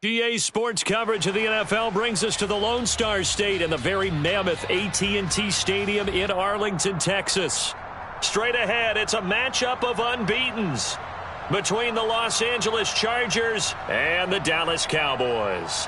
GA Sports coverage of the NFL brings us to the Lone Star State and the very mammoth AT&T Stadium in Arlington, Texas. Straight ahead, it's a matchup of unbeatens between the Los Angeles Chargers and the Dallas Cowboys.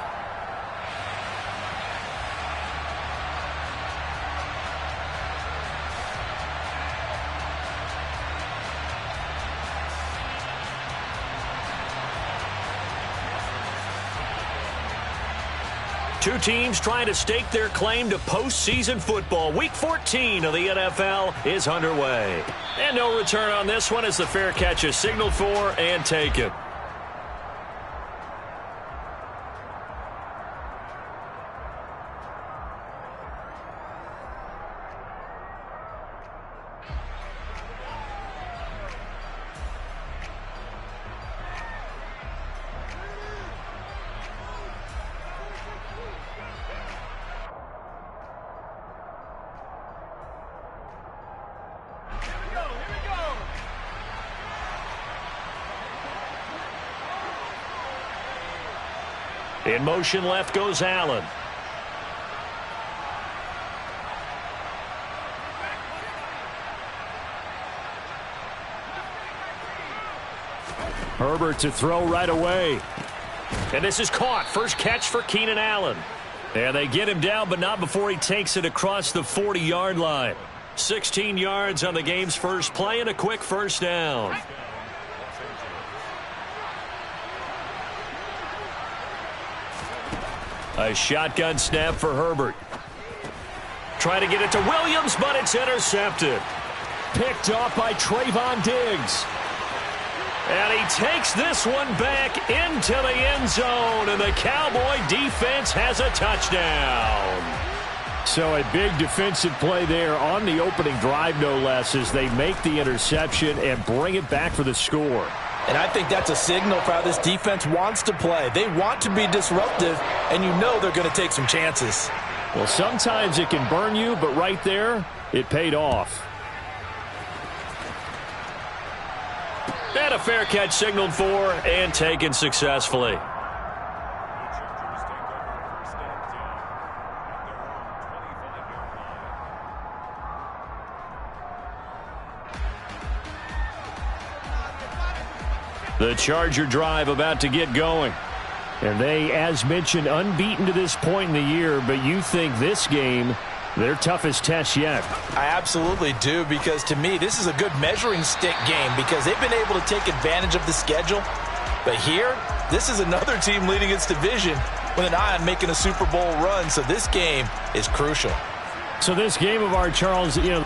Two teams trying to stake their claim to postseason football. Week 14 of the NFL is underway. And no return on this one as the fair catch is signaled for and taken. In motion left goes Allen. Herbert to throw right away. And this is caught. First catch for Keenan Allen. And they get him down, but not before he takes it across the 40-yard line. 16 yards on the game's first play and a quick first down. A shotgun snap for Herbert. Trying to get it to Williams, but it's intercepted. Picked off by Trayvon Diggs. And he takes this one back into the end zone, and the Cowboy defense has a touchdown. So a big defensive play there on the opening drive, no less, as they make the interception and bring it back for the score. And I think that's a signal for how this defense wants to play. They want to be disruptive, and you know they're going to take some chances. Well, sometimes it can burn you, but right there, it paid off. And a fair catch signaled for and taken successfully. The Charger drive about to get going. And they, as mentioned, unbeaten to this point in the year, but you think this game, their toughest test yet. I absolutely do, because to me, this is a good measuring stick game because they've been able to take advantage of the schedule. But here, this is another team leading its division with an eye on making a Super Bowl run, so this game is crucial. So this game of our, Charles, you know,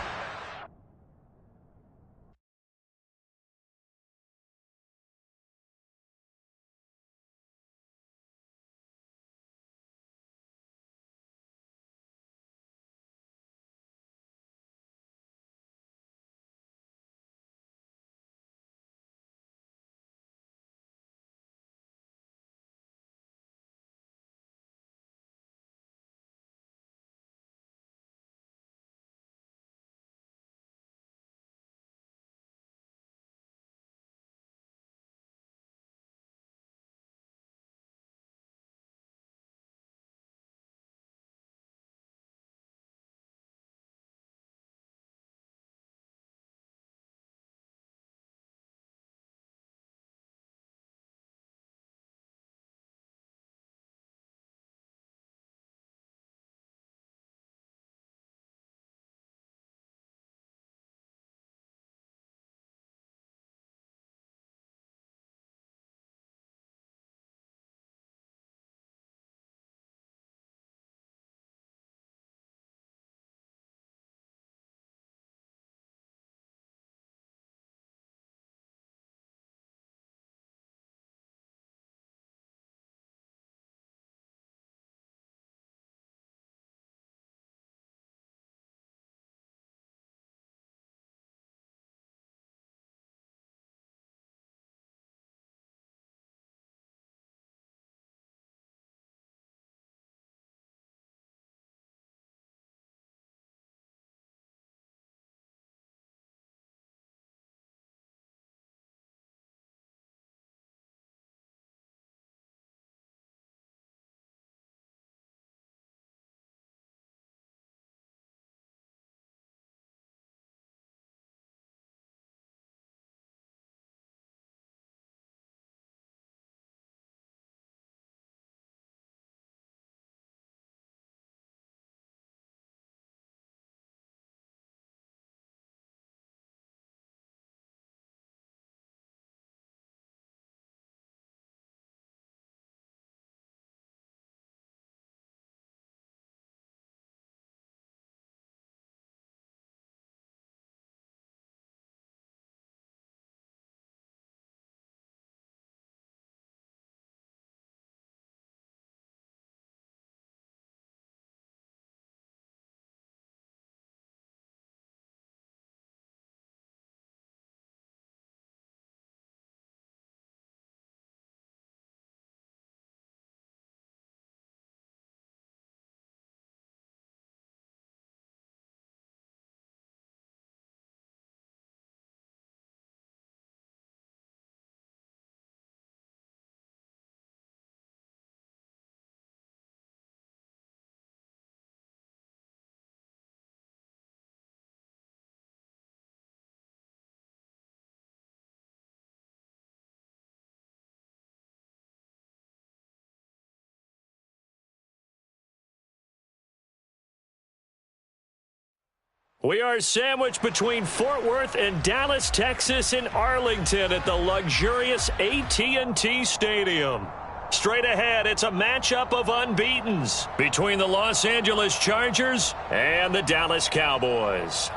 We are sandwiched between Fort Worth and Dallas, Texas in Arlington at the luxurious AT&T Stadium. Straight ahead, it's a matchup of unbeatens between the Los Angeles Chargers and the Dallas Cowboys.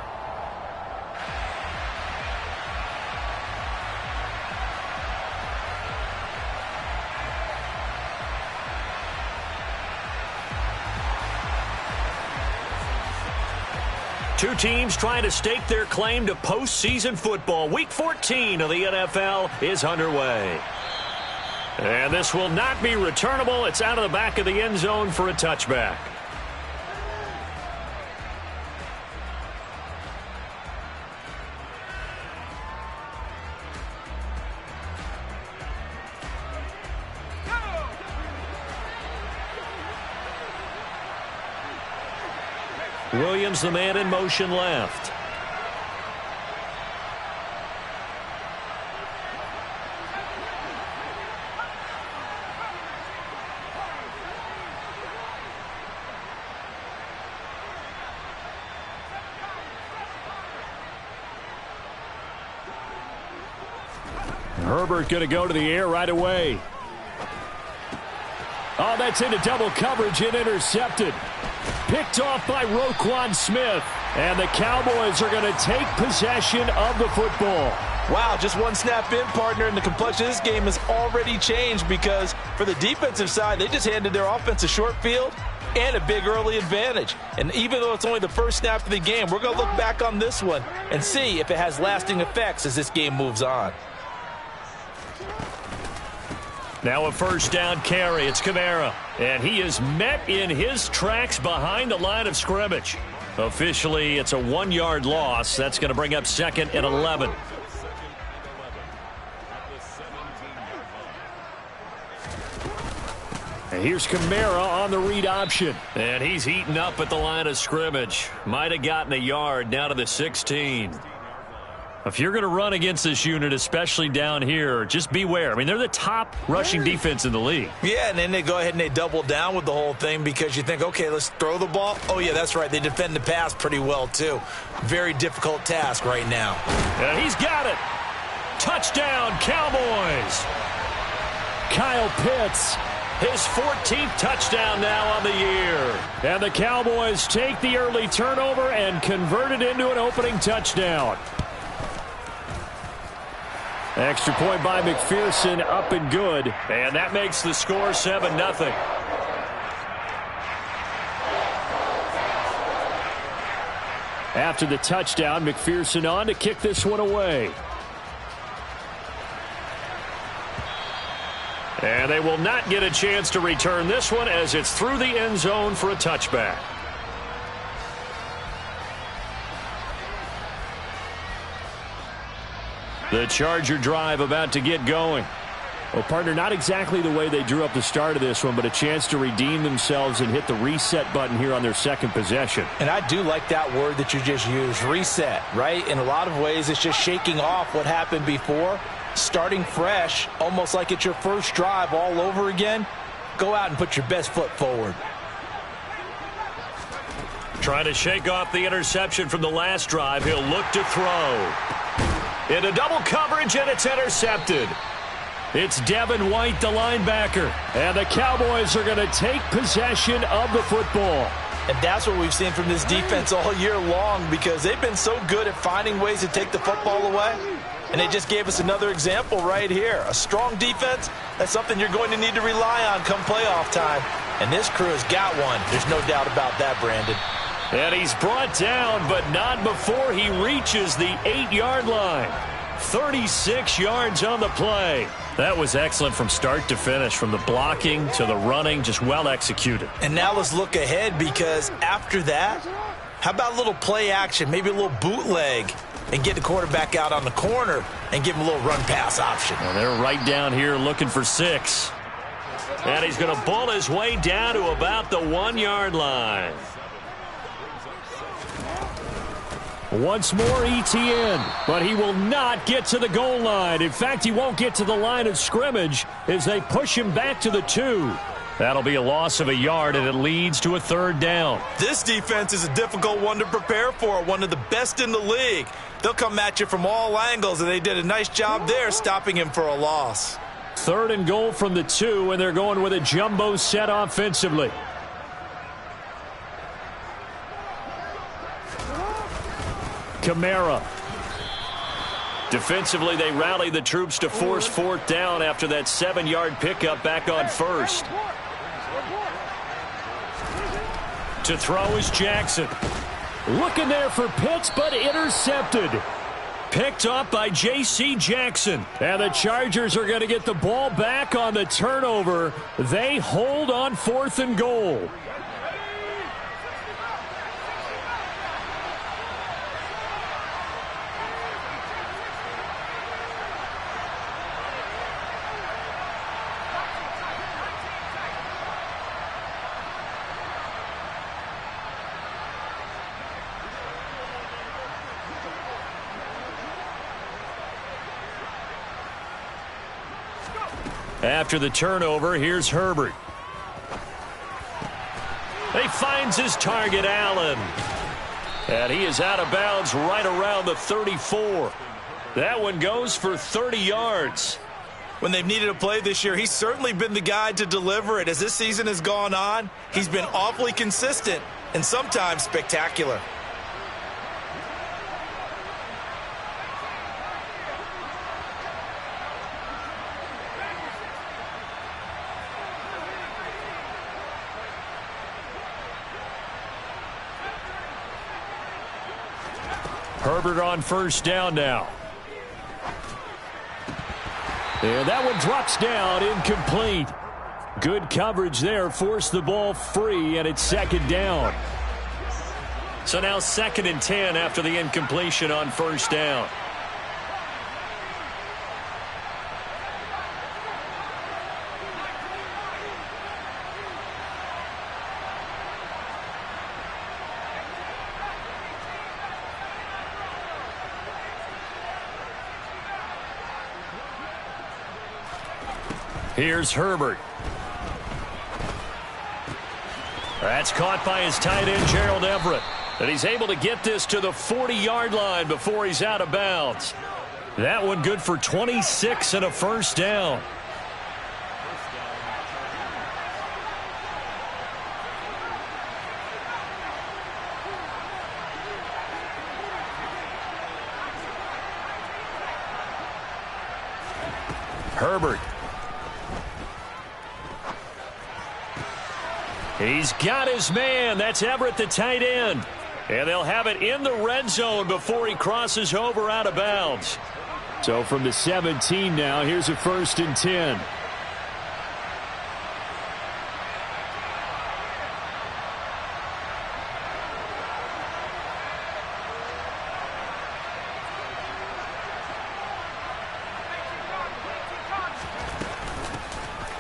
Two teams trying to stake their claim to postseason football. Week 14 of the NFL is underway. And this will not be returnable. It's out of the back of the end zone for a touchback. Williams, the man in motion left. Herbert going to go to the air right away. Oh, that's into double coverage and intercepted. Picked off by Roquan Smith. And the Cowboys are going to take possession of the football. Wow, just one snap in, partner, and the complexion of this game has already changed because for the defensive side, they just handed their offense a short field and a big early advantage. And even though it's only the first snap of the game, we're going to look back on this one and see if it has lasting effects as this game moves on. Now a first down carry. It's Kamara. And he is met in his tracks behind the line of scrimmage. Officially, it's a 1-yard loss. That's going to bring up 2nd and 11. And here's Kamara on the read option. And he's heating up at the line of scrimmage. Might have gotten a yard down to the 16. If you're going to run against this unit, especially down here, just beware. I mean, they're the top rushing defense in the league. Yeah, and then they go ahead and they double down with the whole thing because you think, okay, let's throw the ball. Oh, yeah, that's right. They defend the pass pretty well, too. Very difficult task right now. And he's got it. Touchdown, Cowboys. Kyle Pitts, his 14th touchdown now on the year. And the Cowboys take the early turnover and convert it into an opening touchdown. Extra point by McPherson, up and good. And that makes the score 7-0. After the touchdown, McPherson on to kick this one away. And they will not get a chance to return this one as it's through the end zone for a touchback. The Charger drive about to get going. Well, partner, not exactly the way they drew up the start of this one, but a chance to redeem themselves and hit the reset button here on their second possession. And I do like that word that you just used, reset, right? In a lot of ways, it's just shaking off what happened before, starting fresh, almost like it's your first drive all over again. Go out and put your best foot forward. Trying to shake off the interception from the last drive. He'll look to throw. Into double coverage, and it's intercepted. It's Devin White, the linebacker. And the Cowboys are going to take possession of the football. And that's what we've seen from this defense all year long because they've been so good at finding ways to take the football away. And they just gave us another example right here. A strong defense, that's something you're going to need to rely on come playoff time. And this crew has got one. There's no doubt about that, Brandon. And he's brought down, but not before he reaches the 8-yard line. 36 yards on the play. That was excellent from start to finish, from the blocking to the running, just well executed. And now let's look ahead because after that, how about a little play action, maybe a little bootleg, and get the quarterback out on the corner and give him a little run-pass option. Well, they're right down here looking for 6. And he's going to bull his way down to about the 1-yard line. Once more ETN, but he will not get to the goal line. In fact, he won't get to the line of scrimmage as they push him back to the 2. That'll be a loss of a yard, and it leads to a third down. This defense is a difficult one to prepare for, one of the best in the league. They'll come at you from all angles, and they did a nice job there stopping him for a loss. 3rd and goal from the 2, and they're going with a jumbo set offensively. Kamara. Defensively, they rally the troops to force 4th down after that 7-yard pickup back on 1st. To throw is Jackson. Looking there for Pitts, but intercepted. Picked up by J.C. Jackson. And the Chargers are going to get the ball back on the turnover. They hold on 4th and goal. After the turnover, here's Herbert. He finds his target, Allen. And he is out of bounds right around the 34. That one goes for 30 yards. When they've needed a play this year, he's certainly been the guy to deliver it. As this season has gone on, he's been awfully consistent and sometimes spectacular. Herbert on 1st down now. And that one drops down, incomplete. Good coverage there, forced the ball free, and it's 2nd down. So now 2nd and 10 after the incompletion on 1st down. Here's Herbert. That's caught by his tight end, Gerald Everett. And he's able to get this to the 40-yard line before he's out of bounds. That one good for 26 and a 1st down. Herbert. He's got his man. That's Everett, the tight end. And they'll have it in the red zone before he crosses over out of bounds. So from the 17 now, here's a 1st and 10.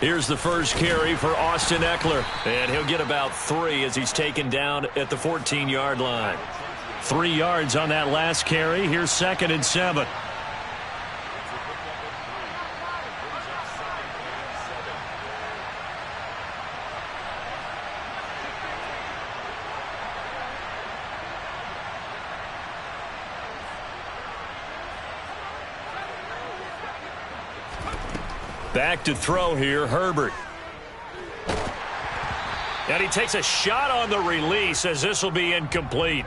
Here's the first carry for Austin Eckler. And he'll get about 3 as he's taken down at the 14-yard line. 3 yards on that last carry. Here's 2nd and 7. Back to throw here, Herbert. And he takes a shot on the release as this will be incomplete.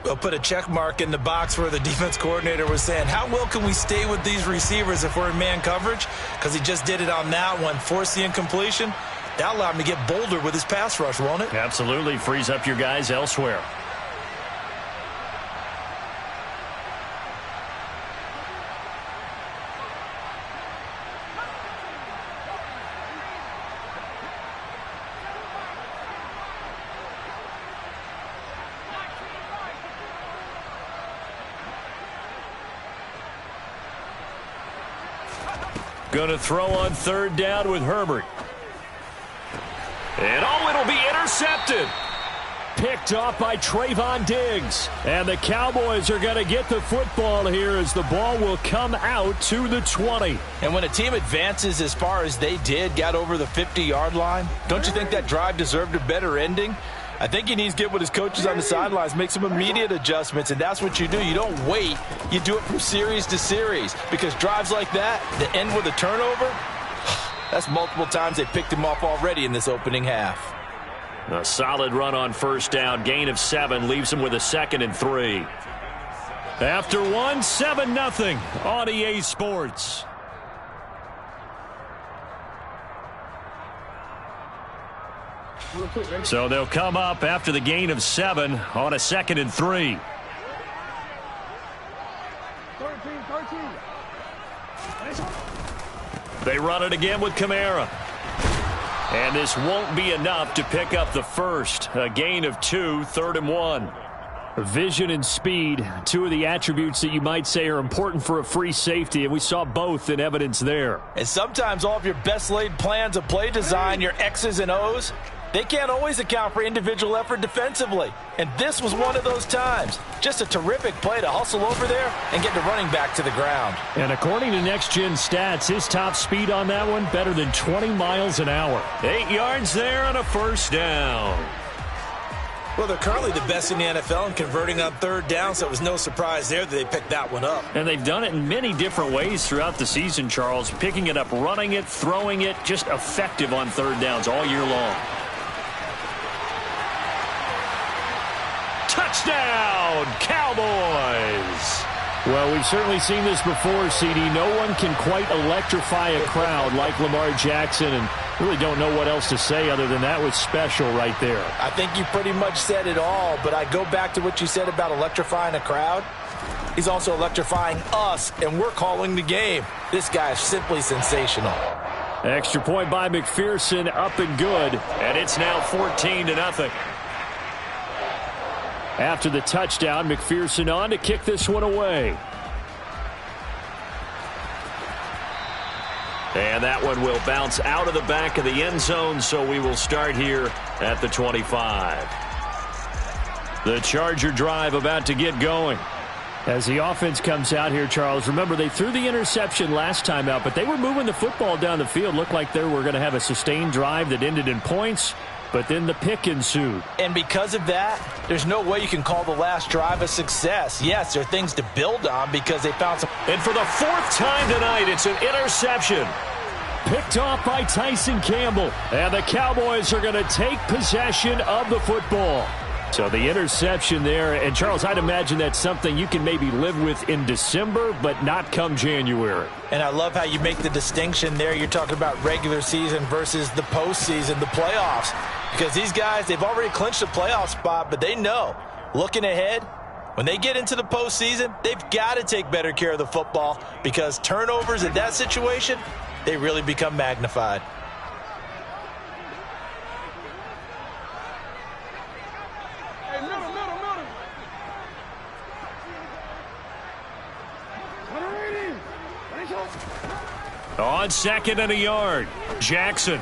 We'll put a check mark in the box where the defense coordinator was saying, how well can we stay with these receivers if we're in man coverage? Because he just did it on that one, forced the incompletion. That allowed him to get bolder with his pass rush, won't it? Absolutely, frees up your guys elsewhere. Going to throw on 3rd down with Herbert. And it'll be intercepted. Picked off by Trayvon Diggs. And the Cowboys are going to get the football here as the ball will come out to the 20. And when a team advances as far as they did, got over the 50-yard line, don't you think that drive deserved a better ending? I think he needs to get with his coaches on the sidelines, make some immediate adjustments, and that's what you do. You don't wait. You do it from series to series, because drives like that end with a turnover, that's multiple times they picked him off already in this opening half. A solid run on first down. Gain of 7 leaves him with a 2nd and 3. After 1, 7-0 on EA Sports. So they'll come up after the gain of 7 on a 2nd and 3. 13. They run it again with Kamara. And this won't be enough to pick up the first. A gain of 2, 3rd and 1. Vision and speed, 2 of the attributes that you might say are important for a free safety, and we saw both in evidence there. And sometimes all of your best laid plans of play design, your X's and O's, they can't always account for individual effort defensively. And this was one of those times. Just a terrific play to hustle over there and get the running back to the ground. And according to Next Gen Stats, his top speed on that one, better than 20 miles an hour. 8 yards there on a first down. Well, they're currently the best in the NFL in converting on 3rd down, so it was no surprise there that they picked that one up. And they've done it in many different ways throughout the season, Charles. Picking it up, running it, throwing it, just effective on 3rd downs all year long. Touchdown, Cowboys! Well, we've certainly seen this before, CD. No one can quite electrify a crowd like Lamar Jackson, and really don't know what else to say other than that was special right there. I think you pretty much said it all, but I go back to what you said about electrifying a crowd. He's also electrifying us, and we're calling the game. This guy is simply sensational. Extra point by McPherson, up and good, and it's now 14-0. After the touchdown, McPherson on to kick this one away. And that one will bounce out of the back of the end zone, so we will start here at the 25. The Charger drive about to get going. As the offense comes out here, Charles, remember they threw the interception last time out, but they were moving the football down the field. Looked like they were going to have a sustained drive that ended in points. But then the pick ensued. And because of that, there's no way you can call the last drive a success. Yes, there are things to build on because they found some. And for the 4th time tonight, it's an interception. Picked off by Tyson Campbell. And the Cowboys are going to take possession of the football. So the interception there. And, Charles, I'd imagine that's something you can maybe live with in December, but not come January. And I love how you make the distinction there. You're talking about regular season versus the postseason, the playoffs. Because these guys, they've already clinched a playoff spot, but they know, looking ahead, when they get into the postseason, they've got to take better care of the football because turnovers in that situation, they really become magnified. Hey, middle. On 2nd and a yard, Jackson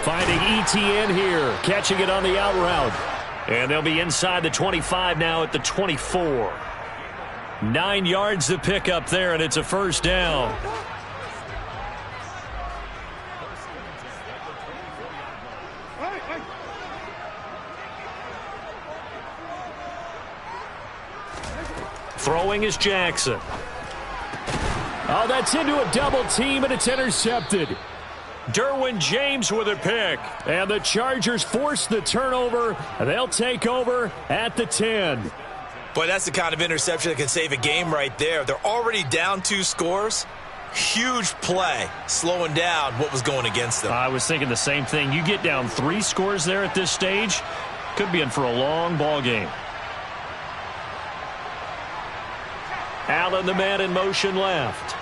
finding ETN here, catching it on the out route. And they'll be inside the 25 now at the 24. 9 yards to pick up there, and it's a first down. Throwing is Jackson. Oh, that's into a double team, and it's intercepted. Derwin James with a pick. And the Chargers force the turnover. They'll take over at the 10. Boy, that's the kind of interception that can save a game right there. They're already down 2 scores. Huge play, slowing down what was going against them. I was thinking the same thing. You get down 3 scores there at this stage, could be in for a long ball game. Allen, the man in motion left.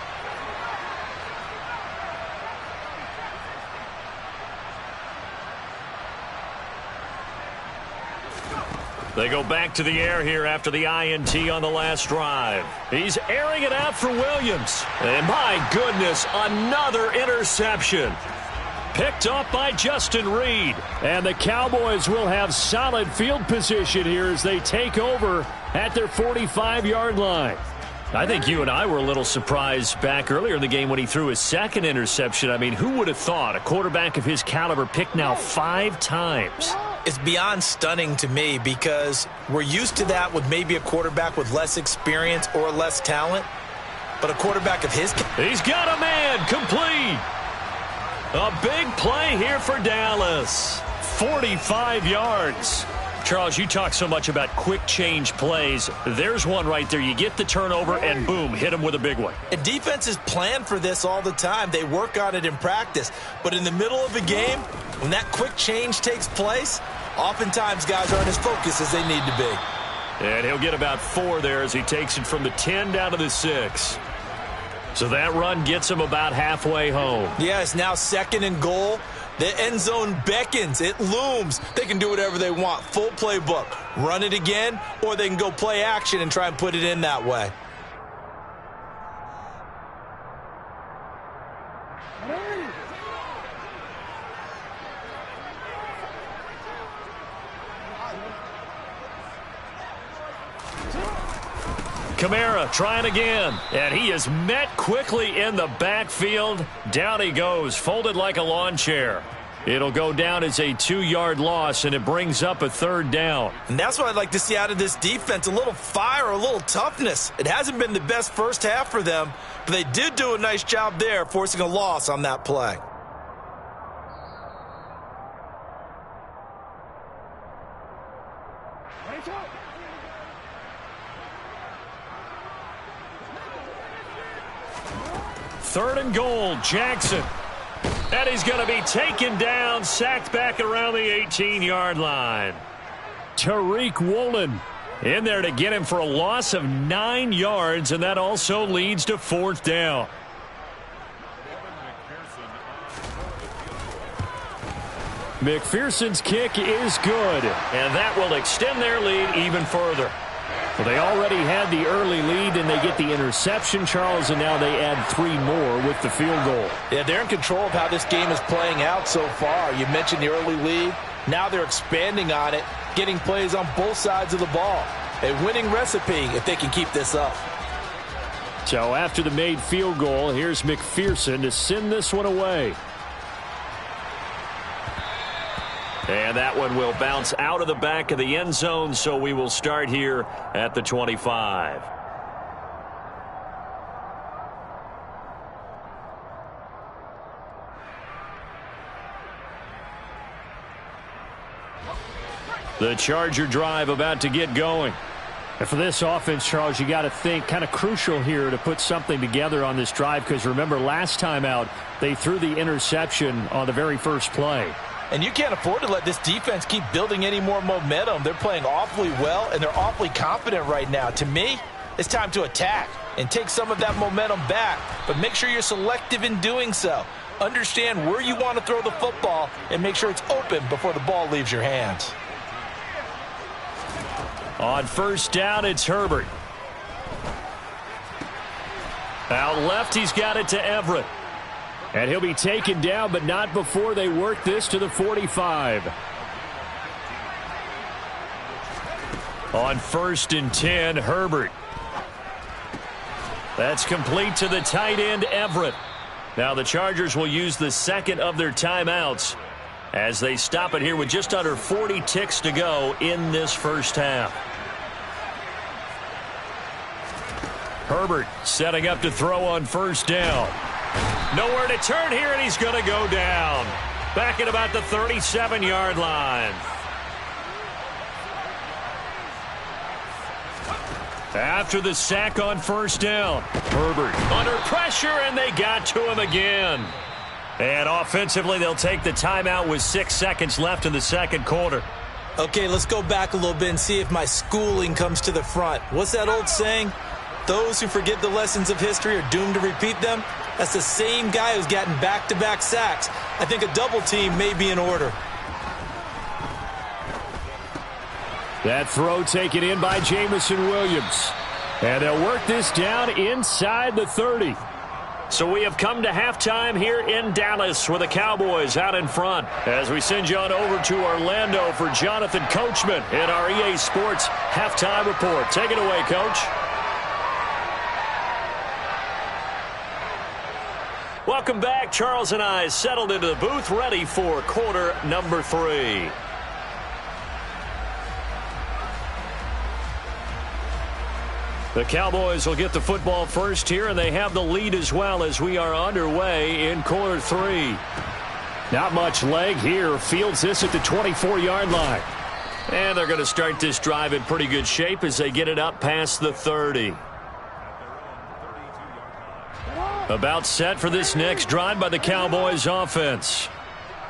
They go back to the air here after the INT on the last drive. He's airing it out for Williams. And my goodness, another interception. Picked off by Justin Reed. And the Cowboys will have solid field position here as they take over at their 45-yard line. I think you and I were a little surprised back earlier in the game when he threw his second interception. I mean, who would have thought a quarterback of his caliber picked now 5 times? It's beyond stunning to me because we're used to that with maybe a quarterback with less experience or less talent. But a quarterback of his... He's got a man complete. A big play here for Dallas. 45 yards. Charles, you talk so much about quick change plays. There's one right there. You get the turnover and boom, hit him with a big one. And defenses plan for this all the time. They work on it in practice. But in the middle of the game, when that quick change takes place, oftentimes guys aren't as focused as they need to be. And he'll get about 4 there as he takes it from the 10 down to the 6. So that run gets him about halfway home. Yeah, it's now 2nd and goal. The end zone beckons. It looms. They can do whatever they want. Full playbook. Run it again, or they can go play action and try and put it in that way. Kamara trying again, and he is met quickly in the backfield. Down he goes, folded like a lawn chair. It'll go down as a 2-yard loss, and it brings up a 3rd down. And that's what I'd like to see out of this defense, a little fire, a little toughness. It hasn't been the best first half for them, but they did do a nice job there, forcing a loss on that play. Third and goal, Jackson. And he's going to be taken down, sacked back around the 18-yard line. Tariq Woolen in there to get him for a loss of 9 yards, and that also leads to 4th down. McPherson's kick is good, and that will extend their lead even further. Well, they already had the early lead, and they get the interception, Charles, and now they add 3 more with the field goal. Yeah, they're in control of how this game is playing out so far. You mentioned the early lead. Now they're expanding on it, getting plays on both sides of the ball. A winning recipe if they can keep this up. So after the made field goal, here's McPherson to send this one away. And that one will bounce out of the back of the end zone, so we will start here at the 25. The Charger drive about to get going. And for this offense, Charles, you got to think kind of crucial here to put something together on this drive, because remember last time out, they threw the interception on the very first play. And you can't afford to let this defense keep building any more momentum. They're playing awfully well, and they're awfully confident right now. To me, it's time to attack and take some of that momentum back. But make sure you're selective in doing so. Understand where you want to throw the football and make sure it's open before the ball leaves your hands. On 1st down, it's Herbert. Out left, he's got it to Everett. And he'll be taken down, but not before they work this to the 45. On 1st and 10, Herbert. That's complete to the tight end, Everett. Now the Chargers will use the 2nd of their timeouts as they stop it here with just under 40 ticks to go in this first half. Herbert setting up to throw on 1st down. Nowhere to turn here, and he's going to go down. Back at about the 37-yard line. After the sack on 1st down, Herbert under pressure, and they got to him again. And offensively, they'll take the timeout with 6 seconds left in the 2nd quarter. Okay, let's go back a little bit and see if my schooling comes to the front. What's that old saying? Those who forget the lessons of history are doomed to repeat them. That's the same guy who's gotten back-to-back sacks. I think a double team may be in order. That throw taken in by Jamison Williams. And they'll work this down inside the 30. So we have come to halftime here in Dallas with the Cowboys out in front. As we send you on over to Orlando for Jonathan Coachman in our EA Sports Halftime Report. Take it away, Coach. Welcome back. Charles and I settled into the booth, ready for quarter number 3. The Cowboys will get the football first here, and they have the lead as well as we are underway in quarter 3. Not much leg here. Fields this at the 24-yard line. And they're going to start this drive in pretty good shape as they get it up past the 30. About set for this next drive by the Cowboys offense.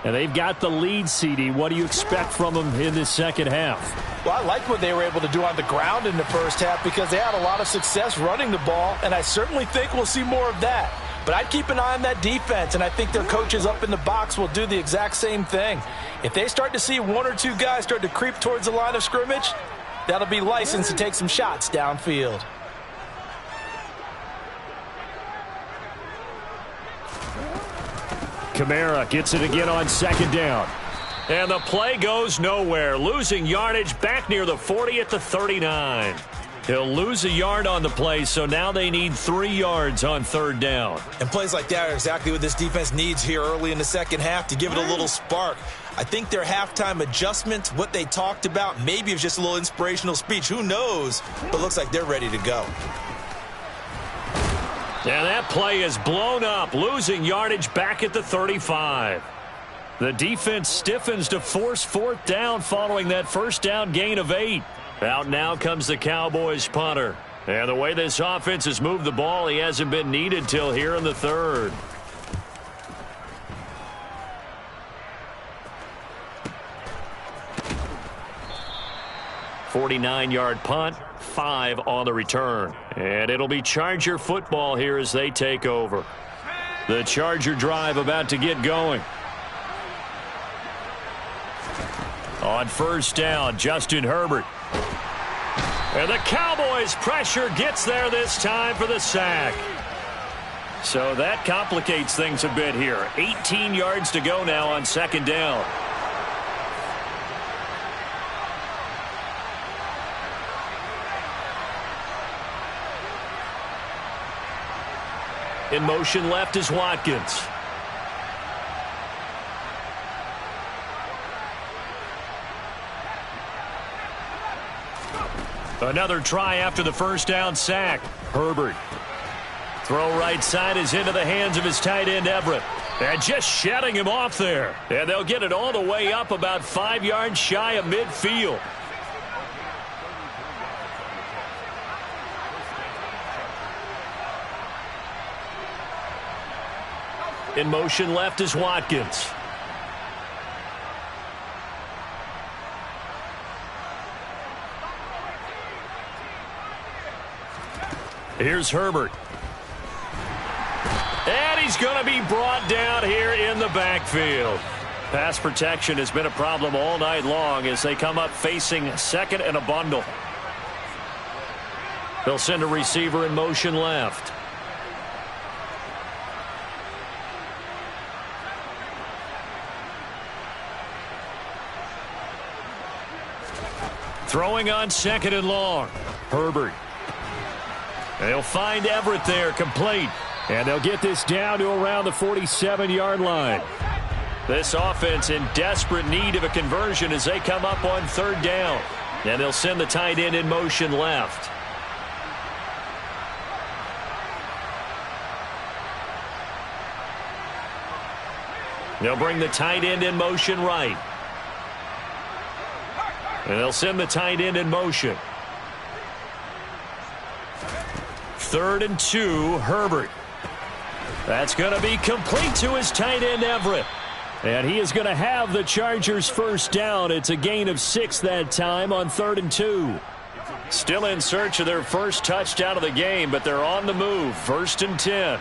And they've got the lead, CD. What do you expect from them in this second half? Well, I like what they were able to do on the ground in the first half because they had a lot of success running the ball, and I certainly think we'll see more of that. But I'd keep an eye on that defense, and I think their coaches up in the box will do the exact same thing. If they start to see 1 or 2 guys start to creep towards the line of scrimmage, that'll be licensed to take some shots downfield. Kamara gets it again on second down. And the play goes nowhere. Losing yardage back near the 40 at the 39. He'll lose a yard on the play, so now they need 3 yards on third down. And plays like that are exactly what this defense needs here early in the second half to give it a little spark. I think their halftime adjustment, what they talked about, maybe it was just a little inspirational speech. Who knows? But looks like they're ready to go. And that play is blown up, losing yardage back at the 35. The defense stiffens to force fourth down following that first down gain of 8. Out now comes the Cowboys punter. And the way this offense has moved the ball, he hasn't been needed till here in the third. $49-yard punt, 5 on the return. And it'll be Charger football here as they take over. The Charger drive about to get going. On first down, Justin Herbert. And the Cowboys pressure gets there this time for the sack. So that complicates things a bit here. 18 yards to go now on second down. In motion left is Watkins. Another try after the first down sack. Herbert. Throw right side is into the hands of his tight end Everett. And just shedding him off there. And they'll get it all the way up about 5 yards shy of midfield. In motion left is Watkins. Here's Herbert. And he's going to be brought down here in the backfield. Pass protection has been a problem all night long as they come up facing second and a bundle. They'll send a receiver in motion left. Throwing on second and long. Herbert. They'll find Everett there, complete. And they'll get this down to around the 47-yard line. This offense in desperate need of a conversion as they come up on third down. And they'll send the tight end in motion left. They'll bring the tight end in motion right. And they'll send the tight end in motion. 3rd and 2, Herbert. That's going to be complete to his tight end, Everett. And he is going to have the Chargers first down. It's a gain of 6 that time on 3rd and 2. Still in search of their first touchdown of the game, but they're on the move. 1st and 10.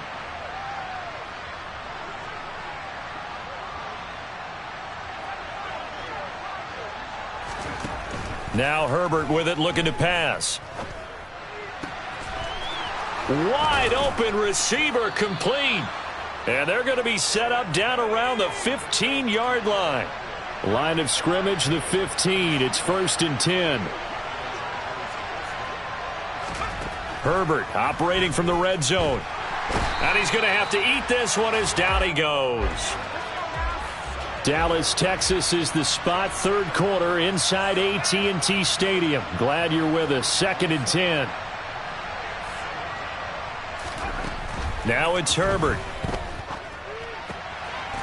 Now Herbert with it, looking to pass. Wide open receiver complete. And they're going to be set up down around the 15-yard line. Line of scrimmage, the 15. It's 1st and 10. Herbert operating from the red zone. And he's going to have to eat this one as down he goes. Dallas, Texas is the spot. 3rd quarter inside AT&T Stadium. Glad you're with us. 2nd and 10. Now it's Herbert.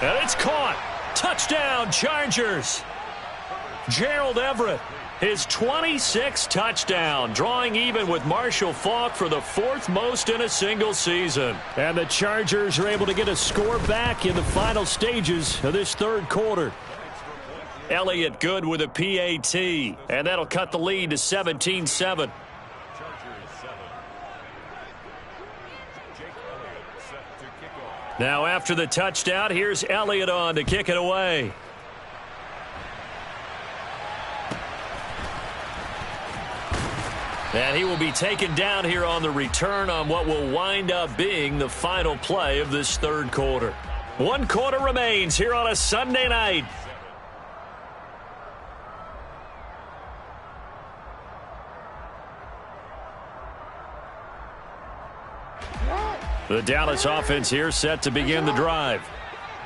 And it's caught. Touchdown, Chargers. Gerald Everett, his 26th touchdown, drawing even with Marshall Faulk for the 4th most in a single season. And the Chargers are able to get a score back in the final stages of this 3rd quarter. Elliott good with a PAT, and that'll cut the lead to 17-7. Now after the touchdown, here's Elliott on to kick it away. And he will be taken down here on the return on what will wind up being the final play of this 3rd quarter. 1 quarter remains here on a Sunday night. The Dallas offense here set to begin the drive.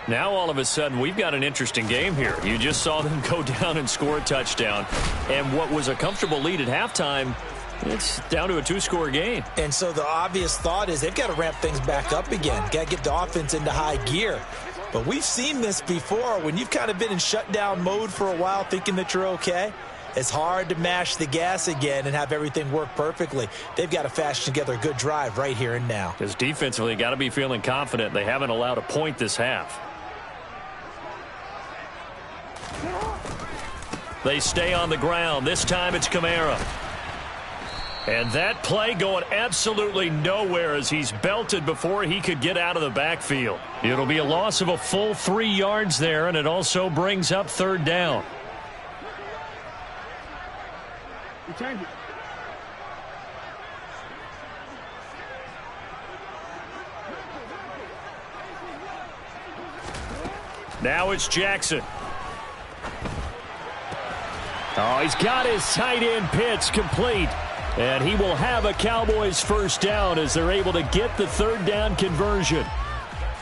Now all of a sudden we've got an interesting game here. You just saw them go down and score a touchdown. And what was a comfortable lead at halftime, it's down to a 2-score game. And so the obvious thought is they've got to ramp things back up again. Got to get the offense into high gear. But we've seen this before. When you've kind of been in shutdown mode for a while thinking that you're okay, it's hard to mash the gas again and have everything work perfectly. They've got to fashion together a good drive right here and now. Because defensively, got to be feeling confident. They haven't allowed a point this half. They stay on the ground. This time it's Kamara. And that play going absolutely nowhere as he's belted before he could get out of the backfield. It'll be a loss of a full 3 yards there, and it also brings up 3rd down. You change it. Now it's Jackson. Oh, he's got his tight end pitch complete. And he will have a Cowboys 1st down as they're able to get the 3rd down conversion.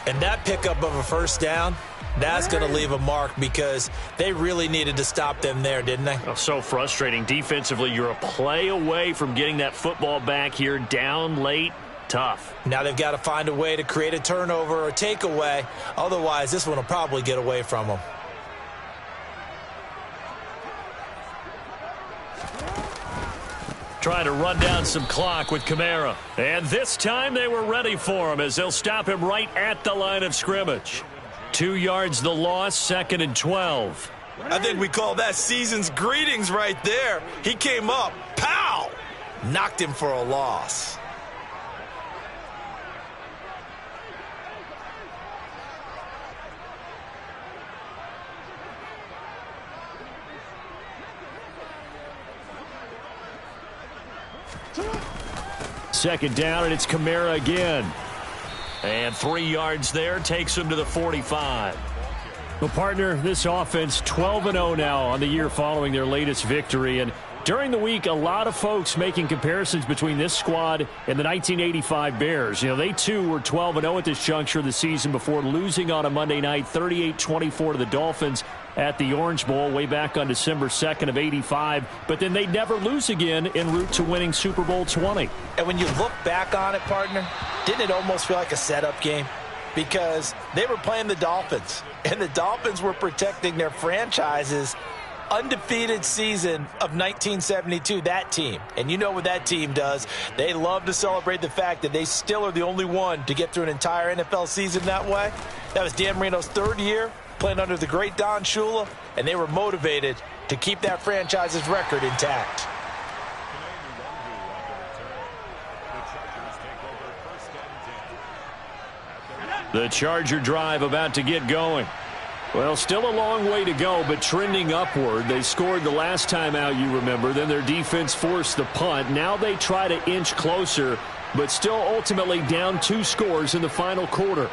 And that pickup of a 1st down, that's going to leave a mark because they really needed to stop them there, didn't they? Oh, so frustrating. Defensively, you're a play away from getting that football back here down late. Tough. Now they've got to find a way to create a turnover or takeaway. Otherwise, this one will probably get away from them. Trying to run down some clock with Kamara. And this time they were ready for him as they'll stop him right at the line of scrimmage. 2 yards the loss, 2nd and 12. I think we call that season's greetings right there. He came up, pow! Knocked him for a loss. Second down, and it's Kamara again. And 3 yards there takes him to the 45. Well, partner, this offense 12-0 now on the year following their latest victory. And during the week, a lot of folks making comparisons between this squad and the 1985 Bears. You know, they too were 12-0 at this juncture of the season before losing on a Monday night 38-24 to the Dolphins at the Orange Bowl way back on December 2nd of 85. But then they'd never lose again en route to winning Super Bowl 20. And when you look back on it, partner, didn't it almost feel like a setup game? Because they were playing the Dolphins, and the Dolphins were protecting their franchise's undefeated season of 1972, that team. And you know what that team does. They love to celebrate the fact that they still are the only one to get through an entire NFL season that way. That was Dan Marino's 3rd year playing under the great Don Shula, and they were motivated to keep that franchise's record intact. The Charger drive about to get going. Well, still a long way to go, but trending upward. They scored the last time out, you remember. Then their defense forced the punt. Now they try to inch closer, but still ultimately down 2 scores in the final quarter.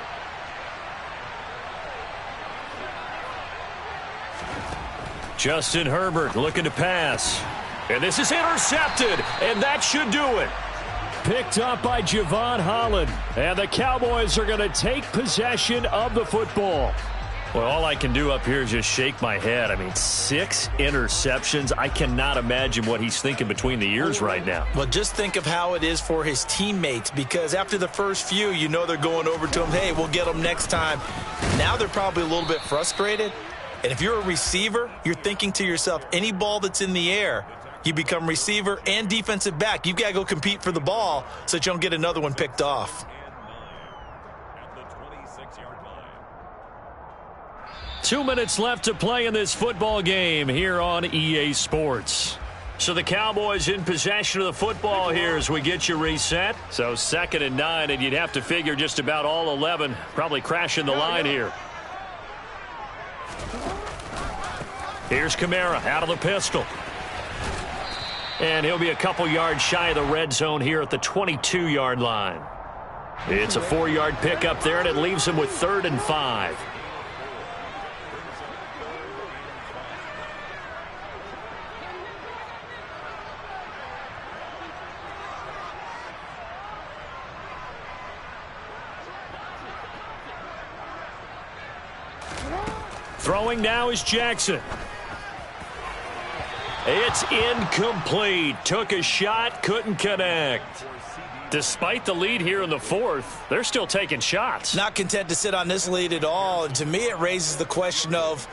Justin Herbert looking to pass. And this is intercepted, and that should do it. Picked up by Javon Holland. And the Cowboys are going to take possession of the football. Well, all I can do up here is just shake my head. I mean, 6 interceptions. I cannot imagine what he's thinking between the ears right now. Well, just think of how it is for his teammates, because after the first few, you know they're going over to him, hey, we'll get them next time. Now they're probably a little bit frustrated. And if you're a receiver, you're thinking to yourself, any ball that's in the air, you become receiver and defensive back. You've got to go compete for the ball so that you don't get another one picked off. 2 minutes left to play in this football game here on EA Sports. So the Cowboys in possession of the football here as we get you reset. So 2nd and 9, and you'd have to figure just about all 11 probably crashing the line here. Here's Kamara out of the pistol. And he'll be a couple yards shy of the red zone here at the 22-yard line. It's a 4-yard pickup there, and it leaves him with 3rd and 5. Throwing now is Jackson. It's incomplete. Took a shot, couldn't connect. Despite the lead here in the 4th, they're still taking shots. Not content to sit on this lead at all. And to me, it raises the question of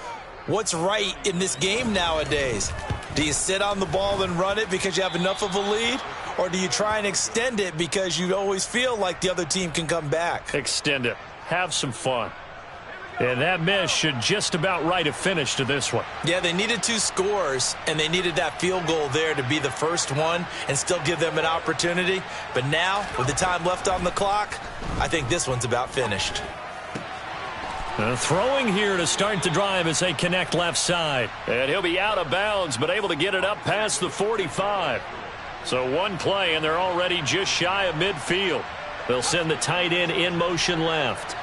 what's right in this game nowadays. Do you sit on the ball and run it because you have enough of a lead? Or do you try and extend it because you always feel like the other team can come back? Extend it. Have some fun. And that miss should just about write a finish to this one. Yeah, they needed 2 scores, and they needed that field goal there to be the first one and still give them an opportunity. But now, with the time left on the clock, I think this one's about finished. Throwing here to start the drive as they connect left side. And he'll be out of bounds, but able to get it up past the 45. So one play, and they're already just shy of midfield. They'll send the tight end in motion left.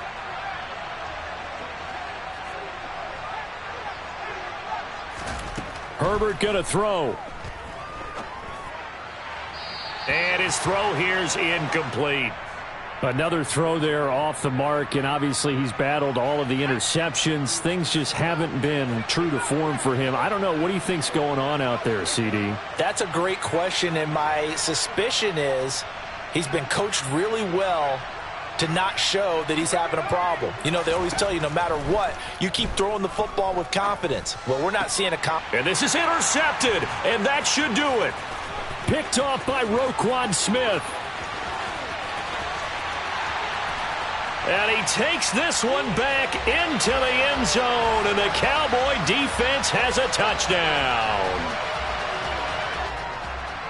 Herbert going to throw. And his throw here is incomplete. Another throw there off the mark, and obviously he's battled all of the interceptions. Things just haven't been true to form for him. I don't know. What do you think's going on out there, CD? That's a great question, and my suspicion is he's been coached really well to not show that he's having a problem. You know, they always tell you no matter what, you keep throwing the football with confidence. Well, we're not seeing a And this is intercepted, and that should do it. Picked off by Roquan Smith. And he takes this one back into the end zone, and the Cowboy defense has a touchdown.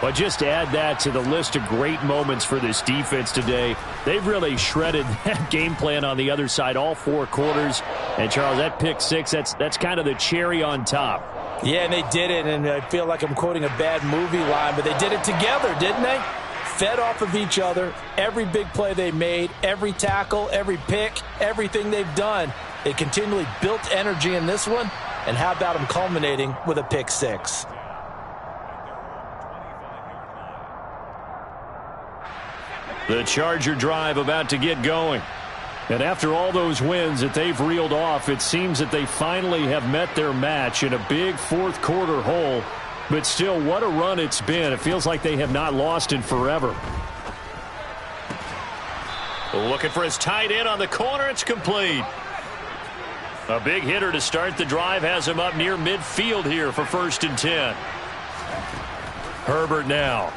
But just add that to the list of great moments for this defense today. They've really shredded that game plan on the other side all 4 quarters. And, Charles, that pick 6, that's kind of the cherry on top. Yeah, and they did it, and I feel like I'm quoting a bad movie line, but they did it together, didn't they? Fed off of each other, every big play they made, every tackle, every pick, everything they've done. They continually built energy in this one, and how about them culminating with a pick 6? The Charger drive about to get going. And after all those wins that they've reeled off, it seems that they finally have met their match in a big 4th quarter hole. But still, what a run it's been. It feels like they have not lost in forever. Looking for his tight end on the corner. It's complete. A big hitter to start the drive has him up near midfield here for 1st and 10. Herbert now.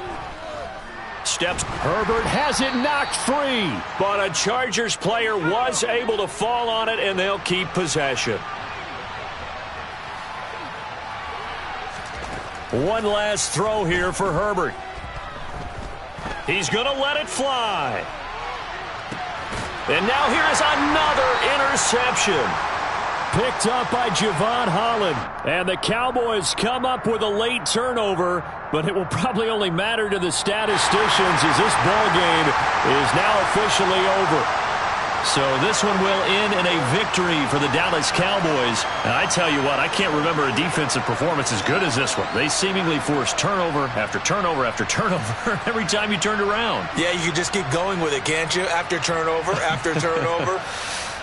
Steps. Herbert has it knocked free. But a Chargers player was able to fall on it, and they'll keep possession. One last throw here for Herbert. He's going to let it fly. And now here is another interception. Picked up by Javon Holland. And the Cowboys come up with a late turnover, but it will probably only matter to the statisticians as this ball game is now officially over. So this one will end in a victory for the Dallas Cowboys. And I tell you what, I can't remember a defensive performance as good as this one. They seemingly forced turnover after turnover after turnover every time you turned around. Yeah, you can just keep going with it, can't you? After turnover, after turnover.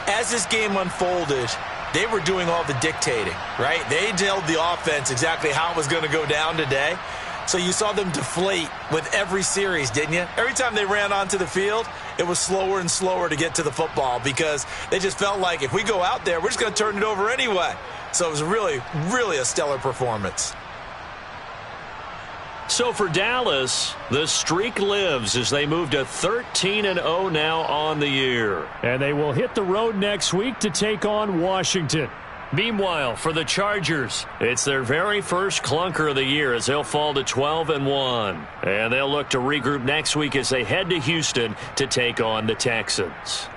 As this game unfolded, they were doing all the dictating, right? They told the offense exactly how it was going to go down today. So you saw them deflate with every series, didn't you? Every time they ran onto the field, it was slower and slower to get to the football because they just felt like if we go out there, we're just going to turn it over anyway. So it was really, really a stellar performance. So for Dallas, the streak lives as they move to 13-0 now on the year. And they will hit the road next week to take on Washington. Meanwhile, for the Chargers, it's their very first clunker of the year as they'll fall to 12-1. And they'll look to regroup next week as they head to Houston to take on the Texans.